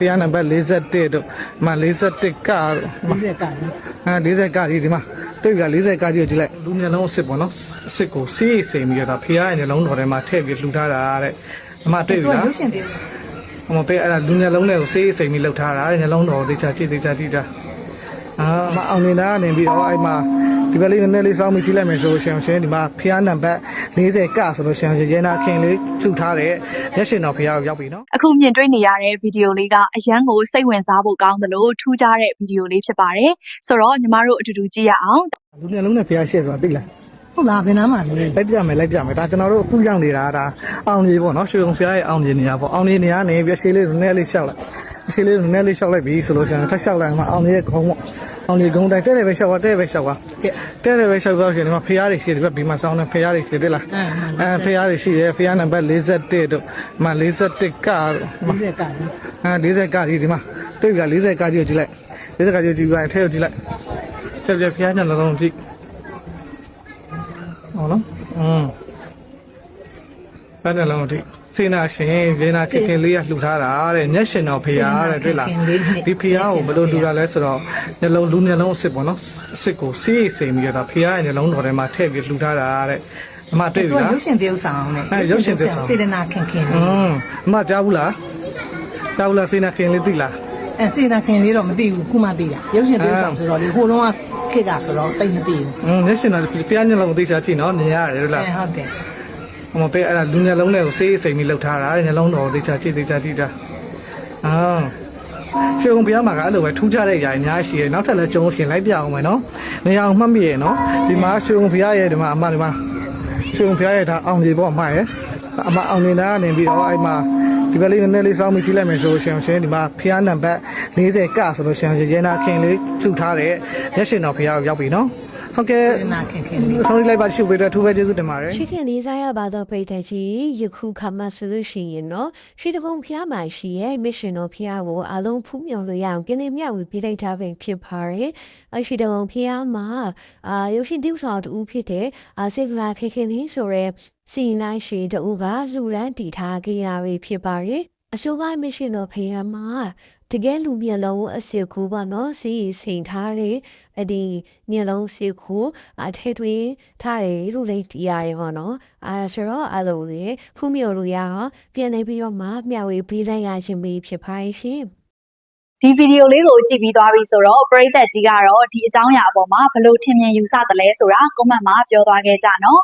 Pia number laser did, my laser tick car. Laser car, Take a laser car, you like Lumia sip on us, sicko, see, same year up here and alone or my take it, Lutara, Mateva. Lumia Lone, say, say me Lutara and alone or the chachi. Only now, and we all I'm developing nearly some Chile, so she my piano back, laser car, so she can't too tired. Yes, you know, Pia Yapino. အခုမြင်တွေ့နေရတဲ့ဗီဒီယိုလေးကအရန်ကိုစိတ်ဝင်စားဖို့ကောင်းတယ်လို့ထူးခြားတဲ့ဗီဒီယိုလေးဖြစ်ပါတယ်ဆိုတော့ညီမတို့အတူတူကြည့်ရအောင် Lumia Lone, Pia shares or big. ဟုတ်လားဘယ်နားမှာလဲ လိုက်ကြမယ်ဒါကျွန်တော်တို့အခုရောက်နေတာဒါအောင်ကြီးပေါ့နော်ရွှေုံဖျားရဲ့အောင်ကြီးနေရပေါ့အောင်ကြီးနေရနေပြရှေးလေးနည်းနည်းလေးလျှောက်လိုက်ရှေးလေးနည်းနည်းလေးလျှောက်လိုက်ပြီဆိုလို့ရှိရင်ထပ်လျှောက်လိုက်မှအောင်ကြီးရဲ့ခုံပေါ့အောင်ကြီးခုံတိုင်းတဲ့ပဲလျှောက်ပါတဲ့ပဲလျှောက်ပါတဲ့ပဲလျှောက်တော့ရှင်ဒီမှာဖျားတွေရှိတယ်ဒီမှာစောင်းနေဖျားတွေရှိတယ်လားဖျားတွေရှိတယ်ဖျားနံပါတ်41တို့ဒီမှာ41က40က40ကဒီမှာတွေ့ပြီ40ကကြီးကိုကြည့်လိုက်40ကကြီးကိုကြည့်လိုက်ထဲကိုကြည့်လိုက်ချက်ဖျားညလုံးကြည့်ဟုတ်နော်အဲ့ဒါလုံးဒီစေနာရှင်စေနာခင်လေးကလှူထားတာတဲ့ညက်ရှင်တော်ဖရာတဲ့တွေ့လားဒီဖရာကိုဘယ်လိုလှူတာလဲဆိုတော့ညလုံးလူညလုံးအစ်စ်ပေါ့နော်အစ်စ်ကိုစီးစိမ်ပြီးတော့ဖရာရဲ့ညလုံးတော်ထဲမှာထည့်ပြီးလှူထားတာတဲ့အမတွေ့ပြီလားရုပ်ရှင်တရုပ်ဆောင်နဲ့ရုပ်ရှင်တရုပ်ဆောင်စေတနာခင်အမကြားဘူးလားစေနာခင်လေးသိလားစေတနာခင်လေးတော့မသိဘူးခုမှသိတာရုပ်ရှင်တရုပ်ဆောင်ဆိုတော့ဒီဟိုတုန်းကခေတ်ကဆိုတော့တိတ်မသိဘူးညက်ရှင်တော်ဖရာညလုံးသိချာကြည့်နော်မြင်ရတယ်ဟုတ်လားဟုတ်တယ်မပေးအဲ့ဒါလူညလုံးတွေကိုစေးစိမ်ပြီးလှုပ်ထားတာညလုံးတော်သိချာကြည့်သိချာတိတာရွှေုံပြားမှာကအဲ့လိုပဲထူးခြားတဲ့ຢာအများရှိရနောက်ထပ်လည်းကြုံရှင်လိုက်ပြအောင်မယ်နော်နေရာအောင်မှတ်မိရနော်ဒီမှာရွှေုံပြားရဲ့ဒီမှာအမဒီမှာရွှေုံပြားရဲ့ဒါအောင်ကြီးပေါ့အမရဲ့အမအောင်နေတာကနေပြီးတော့အဲ့မှာဒီဘက်လေးနည်းနည်းလေးစောင်းမိကြည့်လိုက်မယ်ဆိုရှင်ဒီမှာဖျားနံပါတ်40ကဆိုလို့ရှင်ရဲနာခင်လေးထူထားတဲ့ရက်ရှင်တော်ဖျားကိုရောက်ပြီနော်ဟုတ်ကဲ့ဆောင်းလိုက်ပါရှုပ်ပေးတော့ထူးပဲကျေးဇူးတင်ပါတယ်ရှိခင်လေးစားရပါတော့ပြည်သက်ကြီးယခုခါမှဆိုလို့ရှိရင်နော်ရှိတပုံဖျားမှရှိရဲ့ mission တော်ဖျားကိုအလုံးဖူးမြော်လို့ရအောင်ကင်းလေးမြောက်ပြီးလိုက်ထားပဲဖြစ်ပါတယ်အရှိတပုံဖျားမှာရုပ်ရှင်တိဆောက်တူဖြစ်တဲ့စေဗလာခင်လေးဆိုရဲစီနိုင်ရှိတူကလူရန်တည်ထားခဲ့ရပြီဖြစ်ပါတယ်အစိုးရ mission တော်ဖျားမှာတကယ်လူမျက်လုံးအစစ်ကူပါနော်စီစိန်ထားတယ်အဒီမျက်လုံးစစ်ကူအထဲတွေထားတယ်လို့လည်းတရားရပါနော်ဆိုတော့အဲ့လိုလေဖူးမြော်လို့ရအောင်ပြန်နေပြီးတော့မှမျှဝေပေးလိုက်ရခြင်းပဲဖြစ်ပါရှင်ဒီဗီဒီယိုလေးကိုကြည့်ပြီးသွားပြီဆိုတော့ပရိသတ်ကြီးကတော့ဒီအကြောင်းအရာအပေါ်မှာဘယ်လိုထင်မြင်ယူဆသလဲဆိုတာ comment မှာပြောသွားခဲ့ကြနော်